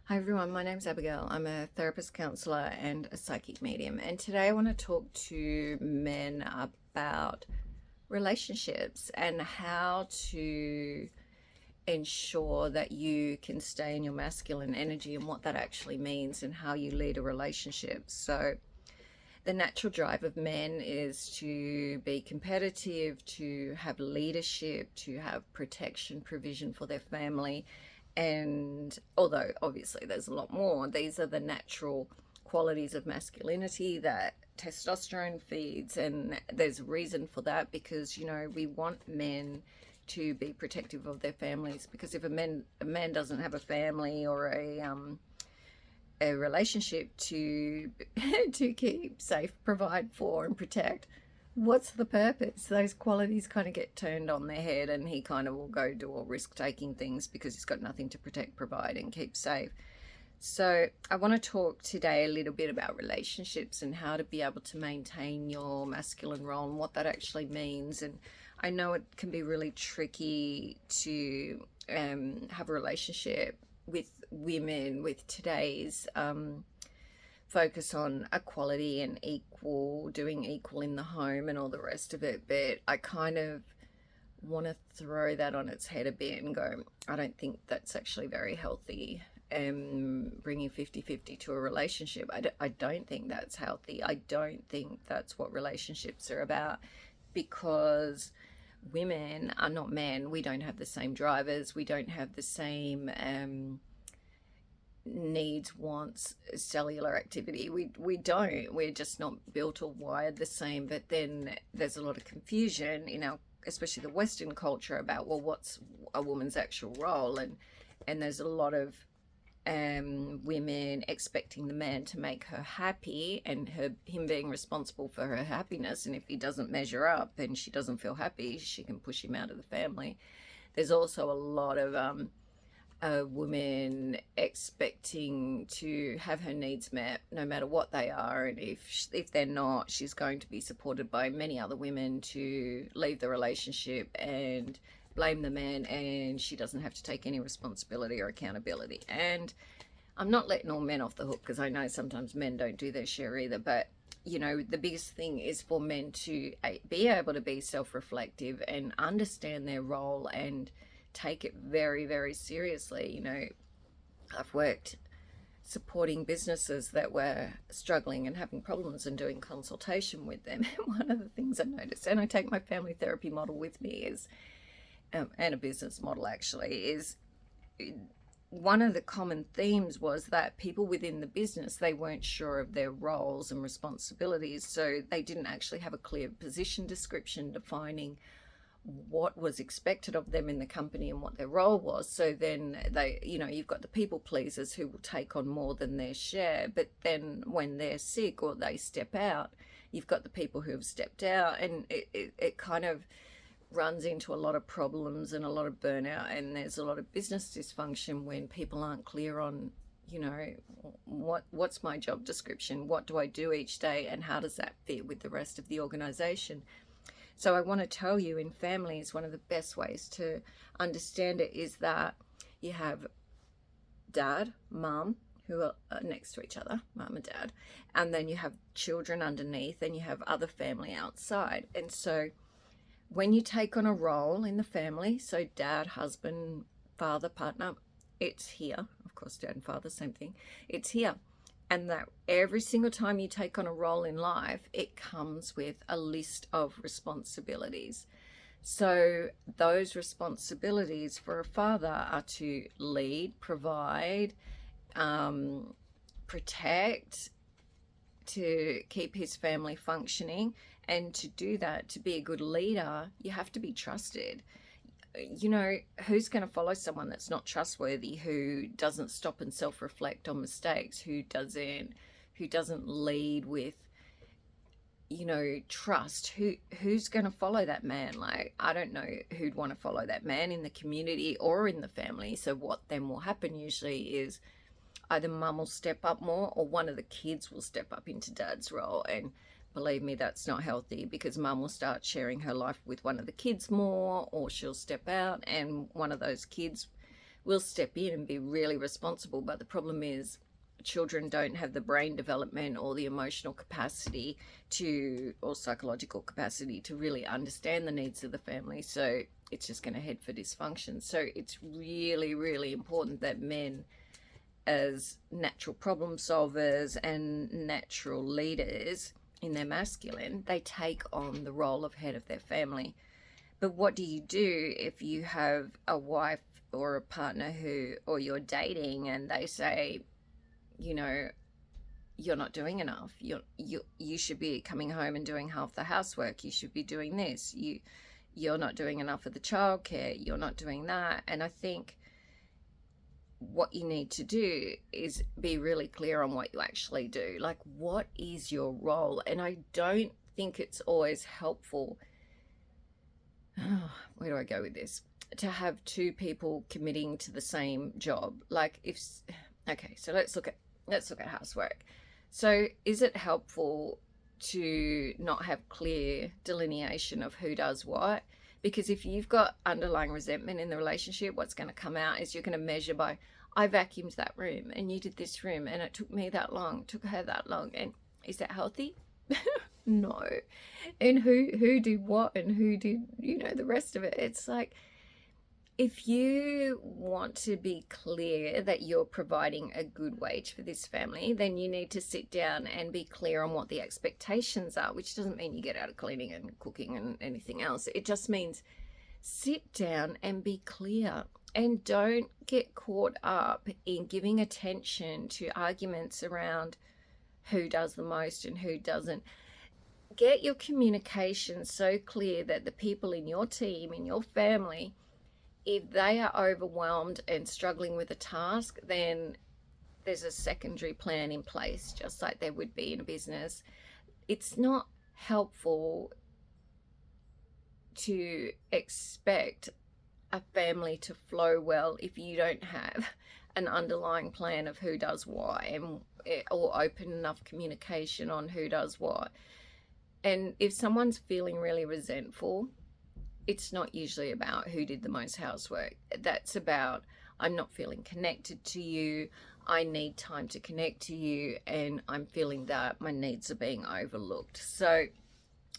Hi everyone, my name's Abigail. I'm a therapist, counselor, and a psychic medium. And today I want to talk to men about relationships and how to ensure that you can stay in your masculine energy and what that actually means and how you lead a relationship. So, the natural drive of men is to be competitive, to have leadership, to have protection, provision for their family. And although obviously there's a lot more, these are the natural qualities of masculinity that testosterone feeds. And there's a reason for that because, we want men to be protective of their families, because if a man doesn't have a family or a relationship to to keep safe, provide for, and protect, what's the purpose? Those qualities kind of get turned on their head, and he kind of will go do all risk-taking things because he's got nothing to protect, provide, and keep safe. So I want to talk today a little bit about relationships and how to be able to maintain your masculine role and what that actually means. And I know it can be really tricky to have a relationship with women with today's focus on equality and doing equal in the home and all the rest of it. But I kind of want to throw that on its head a bit and go, I don't think that's actually very healthy. Bringing 50-50 to a relationship, I don't think that's healthy. I don't think that's what relationships are about, because women are not men. We don't have the same drivers. We don't have the same needs, wants, cellular activity. We don't. We're just not built or wired the same. But then there's a lot of confusion in our, especially the Western culture, about, well, what's a woman's actual role, and there's a lot of women expecting the man to make her happy, and him being responsible for her happiness. And if he doesn't measure up and she doesn't feel happy, she can push him out of the family. There's also a lot of a woman expecting to have her needs met no matter what they are, and if they're not, she's going to be supported by many other women to leave the relationship and blame the man, and she doesn't have to take any responsibility or accountability. And I'm not letting all men off the hook, because I know sometimes men don't do their share either, but the biggest thing is for men to be able to be self-reflective and understand their role and take it very, very seriously. I've worked supporting businesses that were struggling and having problems and doing consultation with them. One of the things I noticed, and I take my family therapy model with me, is and a business model actually, is one of the common themes was that people within the business, they weren't sure of their roles and responsibilities, so they didn't actually have a clear position description defining what was expected of them in the company and what their role was. So then you've got the people pleasers who will take on more than their share, but then when they're sick or they step out, you've got the people who have stepped out, and it kind of runs into a lot of problems and a lot of burnout, and there's a lot of business dysfunction when people aren't clear on what's my job description, what do I do each day, and how does that fit with the rest of the organization. So I want to tell you, in families, one of the best ways to understand it is that you have dad, mum, who are next to each other, mum and dad, and then you have children underneath, and you have other family outside. And so when you take on a role in the family, so dad, husband, father, partner, it's here. Of course, dad and father, same thing. It's here. And that every single time you take on a role in life, it comes with a list of responsibilities. So those responsibilities for a father are to lead, provide, protect, to keep his family functioning. And to do that, to be a good leader, you have to be trusted. Who's going to follow someone that's not trustworthy, who doesn't stop and self-reflect on mistakes, who doesn't lead with trust? Who's going to follow that man? Like, I don't know who'd want to follow that man in the community or in the family. So what then will happen usually is either mum will step up more, or one of the kids will step up into dad's role. And believe me, that's not healthy, because mum will start sharing her life with one of the kids more, or she'll step out and one of those kids we'll step in and be really responsible. But the problem is, children don't have the brain development or the emotional capacity to, or psychological capacity to really understand the needs of the family. So it's just going to head for dysfunction. So it's really, really important that men, as natural problem solvers and natural leaders in their masculine, they take on the role of head of their family. But what do you do if you have a wife or a partner who, or you're dating, and they say, you know, you're not doing enough. You should be coming home and doing half the housework. You should be doing this. You're not doing enough of the childcare. You're not doing that. And I think what you need to do is be really clear on what you actually do. Like, what is your role? And I don't think it's always helpful. Where do I go with this? To have two people committing to the same job. Like, okay, so let's look at housework. So is it helpful to not have clear delineation of who does what? Because if you've got underlying resentment in the relationship, what's going to come out is you're going to measure by, I vacuumed that room and you did this room and it took me that long, took her that long. And is that healthy? No. And who did what and who did, the rest of it? It's like, if you want to be clear that you're providing a good wage for this family, then you need to sit down and be clear on what the expectations are, which doesn't mean you get out of cleaning and cooking and anything else. It just means sit down and be clear, and don't get caught up in giving attention to arguments around who does the most and who doesn't. Get your communication so clear that the people in your team, in your family, if they are overwhelmed and struggling with a task, then there's a secondary plan in place, just like there would be in a business. It's not helpful to expect a family to flow well if you don't have an underlying plan of who does what, or open enough communication on who does what. And if someone's feeling really resentful, it's not usually about who did the most housework. That's about, I'm not feeling connected to you. I need time to connect to you, and I'm feeling that my needs are being overlooked. So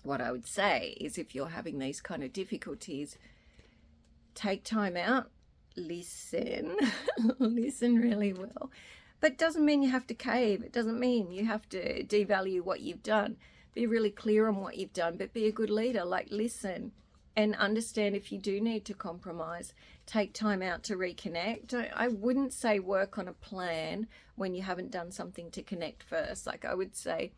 what I would say is, if you're having these kind of difficulties, take time out, listen, listen really well. But it doesn't mean you have to cave. It doesn't mean you have to devalue what you've done. Be really clear on what you've done, but be a good leader. Like, listen and understand if you do need to compromise. Take time out to reconnect. I wouldn't say work on a plan when you haven't done something to connect first. Like, I would say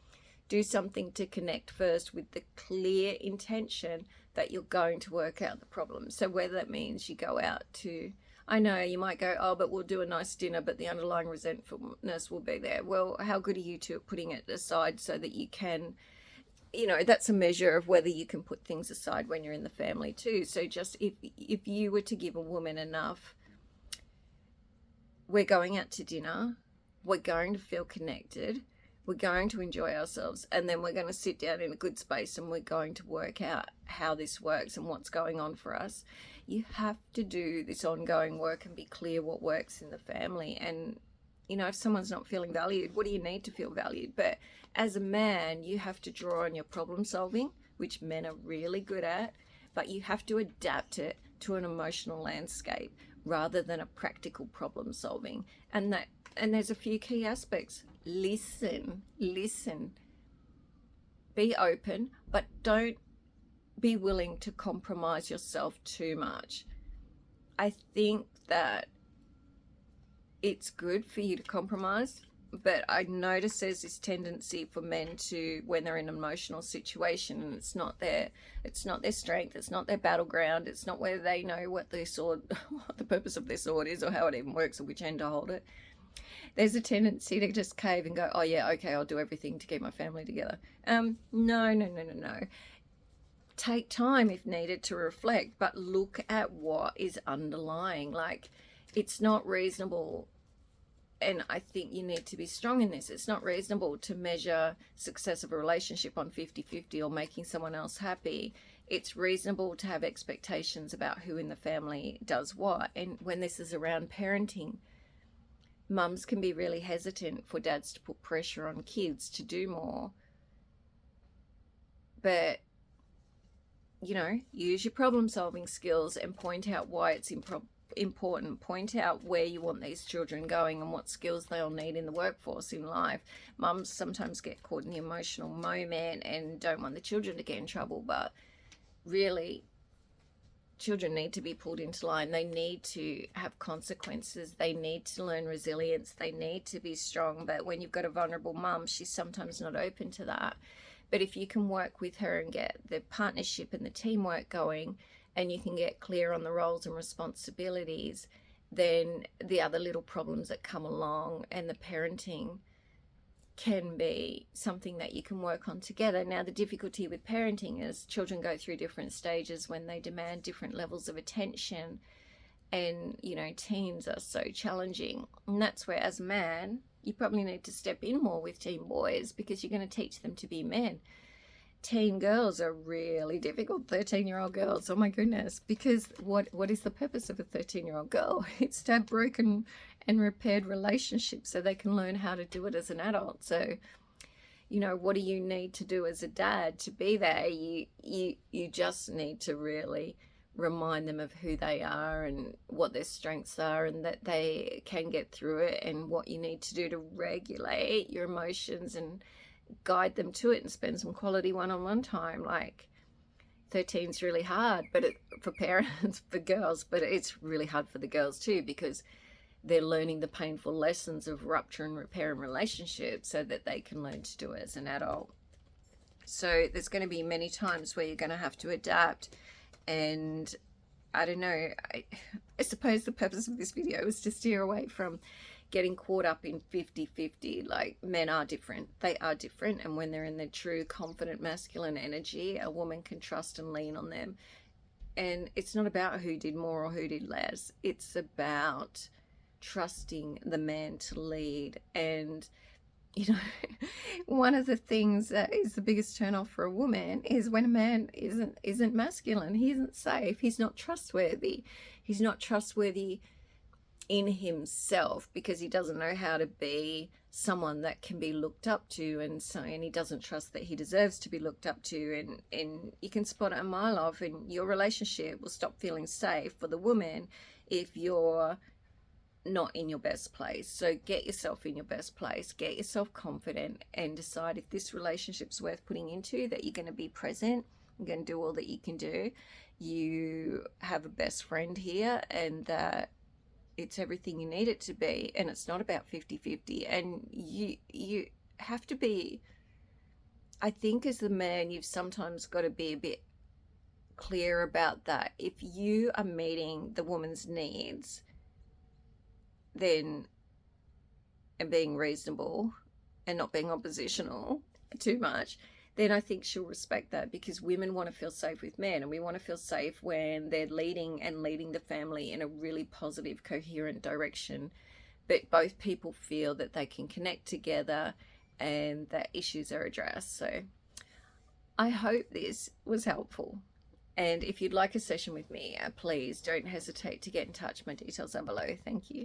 do something to connect first with the clear intention that you're going to work out the problem. So whether that means you go out to, I know you might go, oh, but we'll do a nice dinner, but the underlying resentfulness will be there. Well, how good are you two at putting it aside so that you can, that's a measure of whether you can put things aside when you're in the family too. So just if you were to give a woman enough, we're going out to dinner, we're going to feel connected, we're going to enjoy ourselves, and then we're going to sit down in a good space and we're going to work out how this works and what's going on for us. You have to do this ongoing work and be clear what works in the family. And if someone's not feeling valued, what do you need to feel valued? But as a man, you have to draw on your problem solving, which men are really good at, but you have to adapt it to an emotional landscape rather than a practical problem solving. And there's a few key aspects. Listen, be open, but don't be willing to compromise yourself too much. I think that it's good for you to compromise, but I notice there's this tendency for men to, when they're in an emotional situation and it's not their strength, it's not their battleground, it's not where they know what the purpose of their sword is, or how it even works, or which end to hold it. There's a tendency to just cave and go, oh yeah, okay, I'll do everything to keep my family together. No. Take time if needed to reflect, but look at what is underlying. Like, it's not reasonable, and I think you need to be strong in this, it's not reasonable to measure success of a relationship on 50-50 or making someone else happy It's reasonable to have expectations about who in the family does what. And when this is around parenting, mums can be really hesitant for dads to put pressure on kids to do more. But, use your problem solving skills and point out why it's important. Point out where you want these children going and what skills they'll need in the workforce in life. Mums sometimes get caught in the emotional moment and don't want the children to get in trouble, but really, children need to be pulled into line. They need to have consequences. They need to learn resilience. They need to be strong. But when you've got a vulnerable mum, she's sometimes not open to that. But if you can work with her and get the partnership and the teamwork going, and you can get clear on the roles and responsibilities, then the other little problems that come along and the parenting can be something that you can work on together. Now, the difficulty with parenting is children go through different stages when they demand different levels of attention, and teens are so challenging. And that's where, as a man, you probably need to step in more with teen boys, because you're going to teach them to be men. Teen girls are really difficult, 13-year-old girls, oh my goodness, because what is the purpose of a 13-year-old girl? It's to have broken and repaired relationships so they can learn how to do it as an adult. So, what do you need to do as a dad to be there? You just need to really remind them of who they are and what their strengths are, and that they can get through it, and what you need to do to regulate your emotions and guide them to it, and spend some quality one-on-one time. Like, 13 is really hard, but for parents, for girls, but it's really hard for the girls too, because they're learning the painful lessons of rupture and repair in relationships so that they can learn to do it as an adult. So there's going to be many times where you're going to have to adapt. And I don't know, I suppose the purpose of this video is to steer away from getting caught up in 50-50. Like, men are different. They are different. And when they're in their true, confident, masculine energy, a woman can trust and lean on them. And it's not about who did more or who did less. It's about trusting the man to lead. And one of the things that is the biggest turnoff for a woman is when a man isn't masculine. He isn't safe. He's not trustworthy. He's not trustworthy in himself, because he doesn't know how to be someone that can be looked up to, and he doesn't trust that he deserves to be looked up to, and you can spot it a mile off, and your relationship will stop feeling safe for the woman if you're not in your best place. So get yourself in your best place, get yourself confident, and decide if this relationship's worth putting into, that you're going to be present, you're going to do all that you can do, you have a best friend here, and that it's everything you need it to be. And it's not about 50-50. And you have to be, I think as the man, you've sometimes got to be a bit clear about that. If you are meeting the woman's needs, then, and being reasonable and not being oppositional too much, then I think she'll respect that, because women want to feel safe with men, and we want to feel safe when they're leading the family in a really positive, coherent direction. But both people feel that they can connect together and that issues are addressed. So I hope this was helpful. And if you'd like a session with me, please don't hesitate to get in touch. My details are below. Thank you.